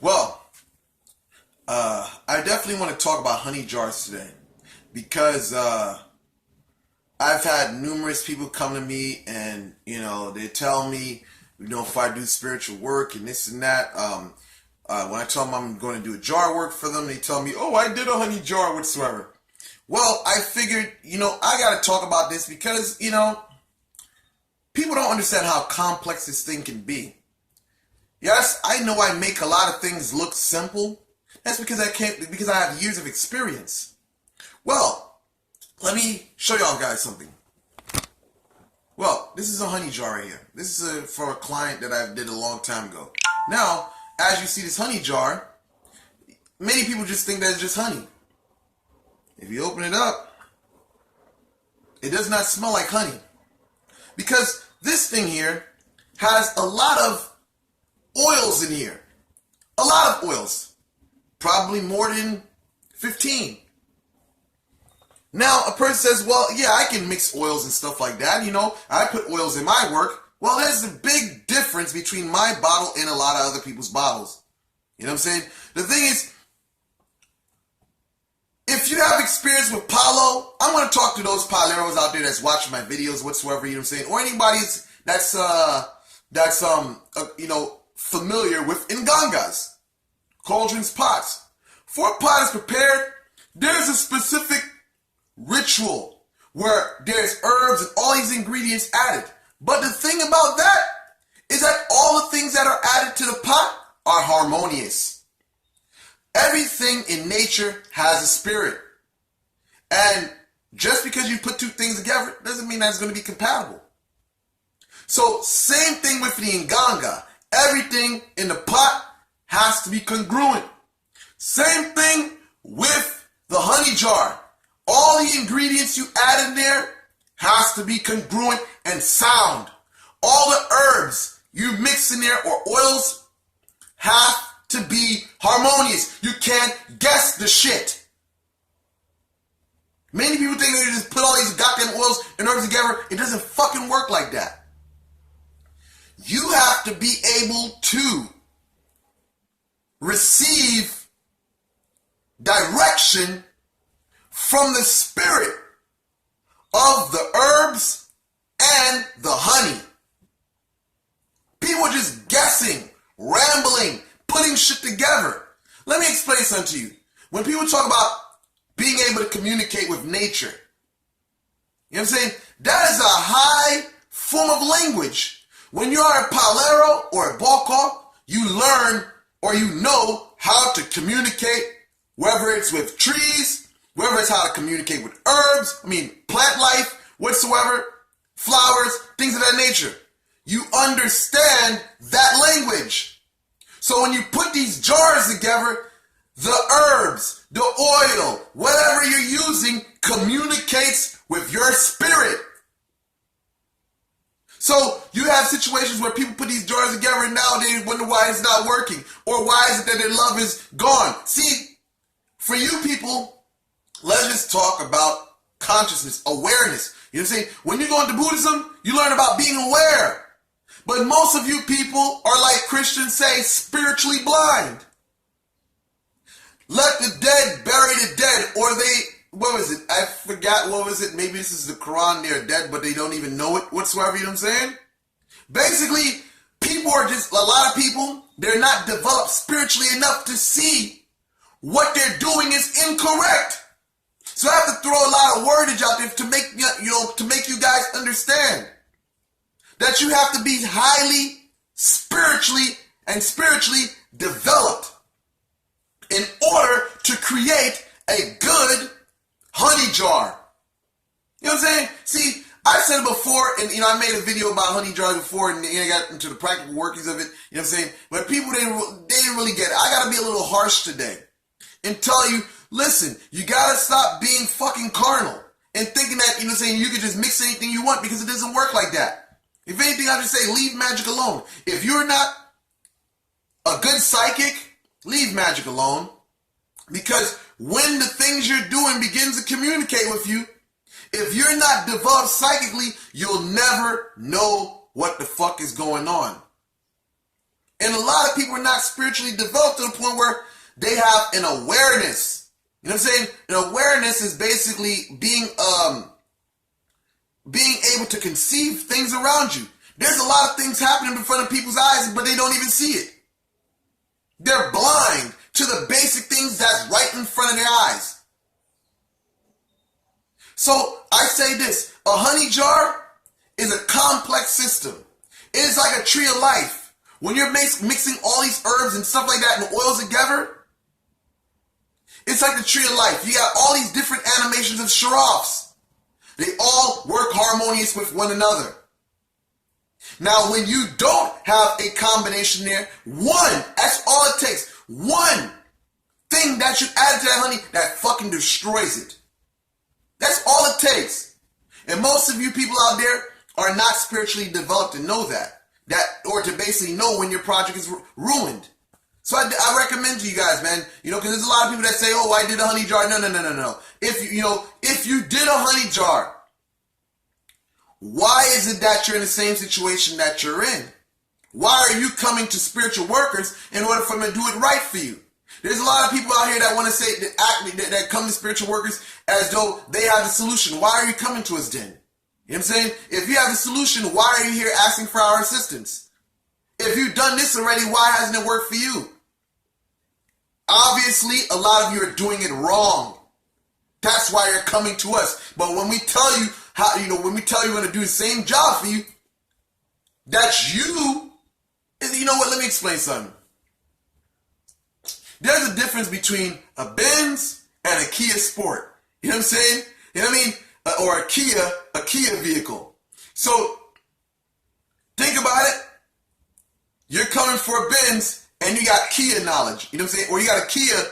Well, I definitely want to talk about honey jars today because I've had numerous people come to me and, they tell me, if I do spiritual work and this and that, when I tell them I'm going to do a jar work for them, they tell me, oh, I did a honey jar whatsoever. Well, I figured, I got to talk about this because, people don't understand how complex this thing can be. Yes, I know I make a lot of things look simple. That's because because I have years of experience. Well, let me show y'all guys something. Well, this is a honey jar right here. This is for a client that I did a long time ago. Now, as you see this honey jar, many people just think that it's just honey. If you open it up, it does not smell like honey. Because this thing here has a lot of oils in here. A lot of oils. Probably more than 15. Now, a person says, well, yeah, I can mix oils and stuff like that. I put oils in my work. Well, there's a big difference between my bottle and a lot of other people's bottles. You know what I'm saying? The thing is, if you have experience with Palo, I'm going to talk to those Paleros out there that's watching my videos whatsoever, you know what I'm saying? Or anybody that's familiar with Ngangas, cauldrons, pots. Before a pot is prepared, there's a specific ritual where there's herbs and all these ingredients added. But the thing about that is that all the things that are added to the pot are harmonious. Everything in nature has a spirit. And just because you put two things together doesn't mean that it's going to be compatible. So same thing with the Nganga. Everything in the pot has to be congruent. Same thing with the honey jar. All the ingredients you add in there has to be congruent and sound. All the herbs you mix in there or oils have to be harmonious. You can't guess the shit. Many people think that you just put all these goddamn oils and herbs together. It doesn't fucking work like that. You have to be able to receive direction from the spirit of the herbs and the honey. People are just guessing, rambling, putting shit together. Let me explain something to you. When people talk about being able to communicate with nature, you know what I'm saying? That is a high form of language. When you are a Palero or a Bokor, you learn or you know how to communicate, whether it's with trees, whether it's how to communicate with herbs, plant life, whatsoever, flowers, things of that nature. You understand that language. So when you put these jars together, the herbs, the oil, whatever you're using communicates with your spirit. So you have situations where people put these jars together and now they wonder why it's not working or why is it that their love is gone. See, for you people, let's just talk about consciousness, awareness. You know what I'm saying? When you go into Buddhism, you learn about being aware. But most of you people are, like Christians say, spiritually blind. Let the dead bury the dead, or what was it? I forgot, what was it? Maybe this is the Quran, they're dead, but they don't even know it whatsoever, you know what I'm saying? Basically, people are just, a lot of people, they're not developed spiritually enough to see what they're doing is incorrect. So I have to throw a lot of wordage out there to make you guys understand that you have to be highly spiritually developed in order to create a good honey jar. You know what I'm saying? See, I said it before, and I made a video about honey jars before, and I got into the practical workings of it. You know what I'm saying? But people they didn't really get it. I gotta be a little harsh today and tell you, listen, you gotta stop being fucking carnal and thinking that you can just mix anything you want, because it doesn't work like that. If anything, I just say leave magic alone. If you're not a good psychic, leave magic alone, because when the things you're doing begins to communicate with you, if you're not developed psychically, you'll never know what the fuck is going on. And a lot of people are not spiritually developed to the point where they have an awareness. You know what I'm saying? An awareness is basically being able to conceive things around you. There's a lot of things happening in front of people's eyes, but they don't even see it. They're blind to the basic things that's right in front of their eyes. So I say this, a honey jar is a complex system. It is like a tree of life. When you're mixing all these herbs and stuff like that and oils together, it's like the tree of life. You got all these different animations of sharafs. They all work harmonious with one another. Now, when you don't have a combination there, that's all it takes. One thing that you add to that honey that fucking destroys it. That's all it takes. And most of you people out there are not spiritually developed to know that. Or to basically know when your project is ruined. So I recommend to you guys, man, because there's a lot of people that say, oh, I did a honey jar. No. If you did a honey jar, why is it that you're in the same situation that you're in? Why are you coming to spiritual workers in order for them to do it right for you? There's a lot of people out here that want to say, that come to spiritual workers as though they have the solution. Why are you coming to us then? You know what I'm saying? If you have the solution, why are you here asking for our assistance? If you've done this already, why hasn't it worked for you? Obviously, a lot of you are doing it wrong. That's why you're coming to us. But when we tell you when we tell you we're going to do the same job for you, that's you. You know what? Let me explain something. There's a difference between a Benz and a Kia Sport. You know what I'm saying? You know what I mean? Or a Kia vehicle. So, think about it. You're coming for a Benz and you got Kia knowledge. You know what I'm saying? Or you got a Kia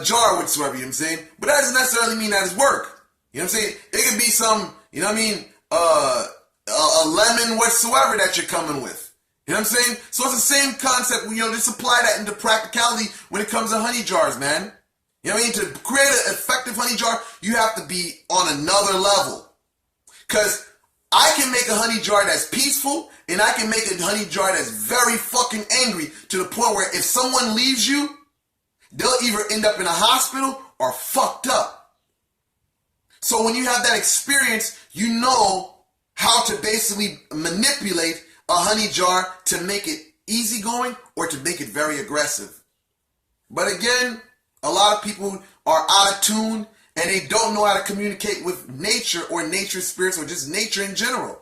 jar whatsoever, you know what I'm saying? But that doesn't necessarily mean that it's work. You know what I'm saying? It could be some, you know what I mean, a lemon whatsoever that you're coming with. You know what I'm saying? So it's the same concept, just apply that into practicality when it comes to honey jars, man. You know what I mean? To create an effective honey jar, you have to be on another level. Because I can make a honey jar that's peaceful, and I can make a honey jar that's very fucking angry to the point where if someone leaves you, they'll either end up in a hospital or fucked up. So when you have that experience, you know how to basically manipulate a honey jar to make it easygoing or to make it very aggressive. But again, a lot of people are out of tune and they don't know how to communicate with nature or nature spirits or just nature in general.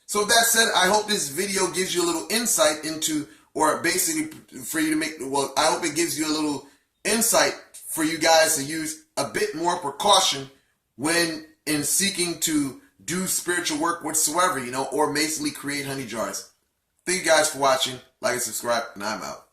So with that said, I hope this video gives you a little insight into, or basically for you to I hope it gives you a little insight for you guys to use a bit more precaution when in seeking to do spiritual work whatsoever, or basically create honey jars. Thank you guys for watching. Like and subscribe, and I'm out.